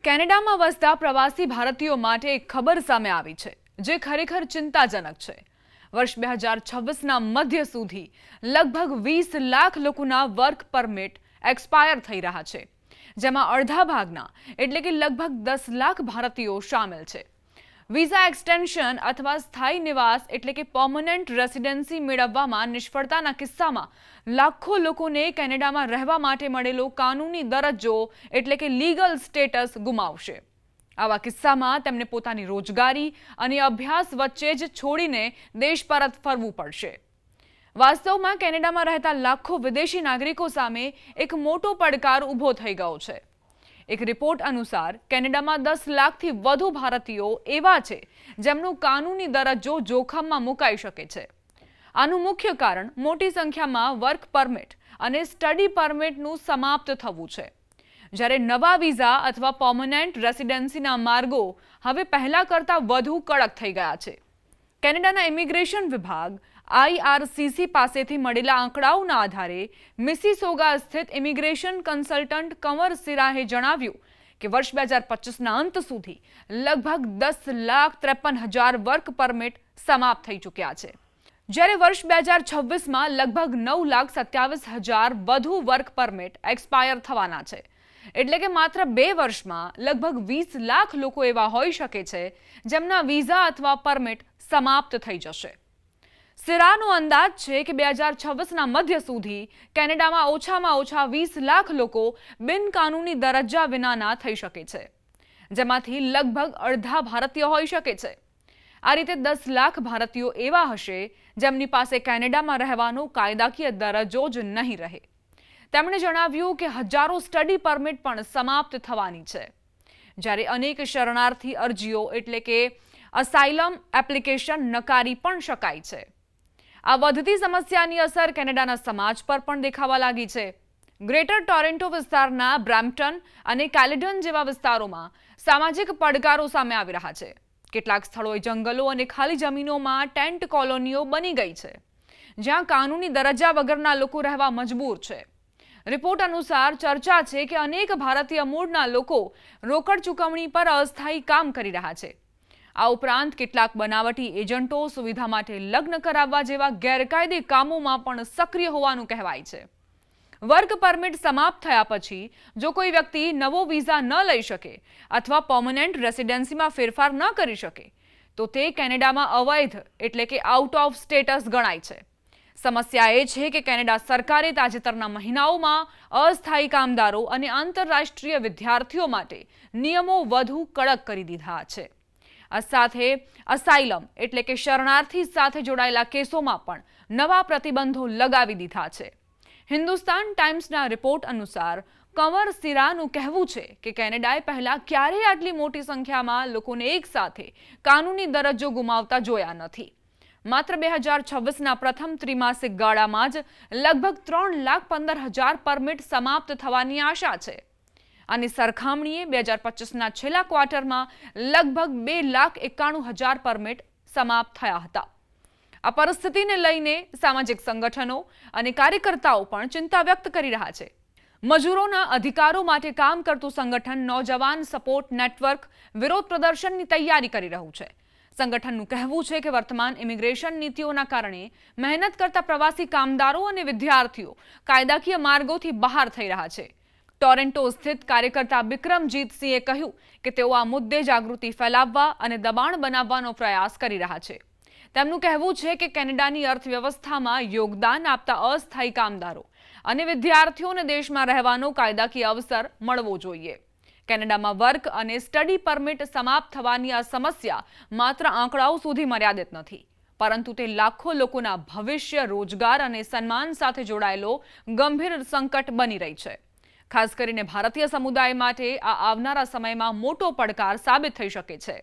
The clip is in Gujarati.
કેનેડામાં વસતા પ્રવાસી ભારતીયો માટે એક ખબર સામે આવી છે જે ખરેખર ચિંતાજનક છે। વર્ષ 2026ના મધ્ય સુધી લગભગ 20 લાખ લોકોના વર્ક પરમિટ એક્સપાયર થઈ રહ્યા છે, જેમાં અડધા ભાગના એટલે કે લગભગ 10 લાખ ભારતીયો શામેલ છે। વિઝા એક્સટેન્શન અથવા સ્થાયી નિવાસ એટલે કે પરમનન્ટ રેસિડેન્સી મેળવવામાં નિષ્ફળતાના કિસ્સામાં લાખો લોકોને કેનેડામાં રહેવા માટે મળેલો કાનૂની દરજ્જો એટલે કે લીગલ સ્ટેટસ ગુમાવશે। આવા કિસ્સામાં તેમને પોતાની રોજગારી અને અભ્યાસ વચ્ચે જ છોડીને દેશ પરત ફરવું પડશે। વાસ્તવમાં કેનેડામાં રહેતા લાખો વિદેશી નાગરિકો સામે એક મોટો પડકાર ઊભો થઈ ગયો છે। એક રિપોર્ટ અનુસાર કેનેડામાં 10 લાખથી વધુ ભારતીયો એવા છે જેમનો કાનૂની દરજ્જો જોખમમાં મુકાઈ શકે છે। આનું મુખ્ય કારણ મોટી સંખ્યામાં વર્ક પરમિટ અને સ્ટડી પરમિટનું સમાપ્ત થવું છે, જ્યારે નવા વિઝા અથવા પરમનન્ટ રેસિડેન્સીના માર્ગો હવે પહેલા કરતાં વધુ કડક થઈ ગયા છે। કેનેડાના ઇમિગ્રેશન વિભાગ IRCC પાસેથી મળેલા આંકડાઓના આધારે મિસીસોગા સ્થિત ઇમિગ્રેશન કન્સલ્ટન્ટ કંવર સિરાહે જણાવ્યું કે વર્ષ 2025ના અંત સુધી લગભગ 10,53,000 વર્ક પરમિટ સમાપ્ત થઈ ચૂક્યા છે, જ્યારે વર્ષ 2026માં લગભગ 9,27,000 વધુ વર્ક પરમિટ એક્સપાયર થવાના છે। એટલે કે માત્ર 2 વર્ષમાં લગભગ 20 લાખ લોકો એવા હોઈ શકે છે જેમના વિઝા અથવા પરમિટ સમાપ્ત થઈ જશે। સિરાનો અંદાજ છે કે 2026ના મધ્ય સુધી કેનેડામાં ઓછામાં ઓછા 20 લાખ લોકો બિનકાનૂની દરજ્જા વિનાના થઈ શકે છે, જેમાંથી લગભગ અડધા ભારતીય હોઈ શકે છે। આ રીતે 10 લાખ ભારતીયો એવા હશે જેમની પાસે કેનેડામાં રહેવાનો કાયદાકીય દરજ્જો જ નહીં રહે। તેમણે જણાવ્યું કે હજારો સ્ટડી પરમિટ પણ સમાપ્ત થવાની છે, જ્યારે અનેક શરણાર્થી અરજીઓ એટલે કે અસાઇલમ એપ્લિકેશન નકારી પણ શકાય છે। આ વધતી સમસ્યાની અસર કેનેડાના સમાજ પર પણ દેખાવા લાગી છે। ગ્રેટર ટોરેન્ટો વિસ્તારના બ્રેમ્પટન અને કેલેડન જેવા વિસ્તારોમાં સામાજિક પડકારો સામે આવી રહ્યા છે। કેટલાક સ્થળોએ જંગલો અને ખાલી જમીનોમાં ટેન્ટ કોલોનીઓ બની ગઈ છે, જ્યાં કાનૂની દરજ્જા વગરના લોકો રહેવા મજબૂર છે। રિપોર્ટ અનુસાર ચર્ચા છે કે અનેક ભારતીય મૂળના લોકો રોકડ ચૂકવણી પર અસ્થાયી કામ કરી રહ્યા છે। આ ઉપરાંત કેટલાક બનાવટી એજન્ટો સુવિધા માટે લગ્ન કરાવવા જેવા ગેરકાયદે કામોમાં પણ સક્રિય હોવાનું કહેવાય છે। વર્ક પરમિટ સમાપ્ત થયા પછી જો કોઈ વ્યક્તિ નવો વિઝા ન લઈ શકે અથવા પરમનન્ટ રેસિડેન્સીમાં ફેરફાર ન કરી શકે તો તે કેનેડામાં અવૈધ એટલે કે આઉટ ઓફ સ્ટેટસ ગણાય છે। સમસ્યા એ છે કે કેનેડા સરકારે તાજેતરના મહિનાઓમાં અસ્થાયી કામદારો અને આંતરરાષ્ટ્રીય વિદ્યાર્થીઓ માટે નિયમો વધુ કડક કરી દીધા છે। આ સાથે અસાઇલમ એટલે કે શરણાર્થી સાથે જોડાયેલા કેસોમાં પણ નવા પ્રતિબંધો લગાવી દીધા છે। હિન્દુસ્તાન ટાઈમ્સના રિપોર્ટ અનુસાર કંવર સિરાનું કહેવું છે કે કેનેડાએ પહેલા ક્યારેય આટલી મોટી સંખ્યામાં લોકોને એક સાથે કાનૂની દરજ્જો ગુમાવતા જોયા નથી। માત્ર 2026ના પ્રથમ ત્રિમાસિક ગાળામાં જ લગભગ 3,15,000 પરમિટ સમાપ્ત થવાની આશા છે। આની સરખામણીએ 2025ના છેલ્લા ક્વાર્ટરમાં લગભગ 2,91,000 પરમિટ સમાપ્ત થયા હતા। આ પરિસ્થિતિને લઈને સામાજિક સંગઠનો અને કાર્યકર્તાઓ પણ ચિંતા વ્યક્ત કરી રહ્યા છે। મજૂરોના અધિકારો માટે કામ કરતું સંગઠન નૌજવાન સપોર્ટ નેટવર્ક વિરોધ પ્રદર્શનની તૈયારી કરી રહ્યું છે। સંગઠનનું કહેવું છે કે વર્તમાન ઇમિગ્રેશન નીતિઓના કારણે મહેનત કરતા પ્રવાસી કામદારો અને વિદ્યાર્થીઓ કાયદાકીય માર્ગોથી બહાર થઈ રહ્યા છે। ટોરેન્ટો સ્થિત કાર્યકર્તા બિક્રમજીતસિંહે કહ્યું કે તેઓ આ મુદ્દે જાગૃતિ ફેલાવવા અને દબાણ બનાવવાનો પ્રયાસ કરી રહ્યા છે। તેમનું કહેવું છે કે કેનેડાની અર્થવ્યવસ્થામાં યોગદાન આપતા અસ્થાયી કામદારો અને વિદ્યાર્થીઓને દેશમાં રહેવાનો કાયદાકીય અવસર મળવો જોઈએ। કેનેડામાં વર્ક અને સ્ટડી પરમિટ સમાપ્ત થવાની આ સમસ્યા માત્ર આંકડાઓ સુધી મર્યાદિત નથી, પરંતુ તે લાખો લોકોના ભવિષ્ય, રોજગાર અને સન્માન સાથે જોડાયેલો ગંભીર સંકટ બની રહી છે। ખાસ કરીને ભારતીય સમુદાય માટે આ આવનારા સમયમાં મોટો પડકાર સાબિત થઈ શકે છે।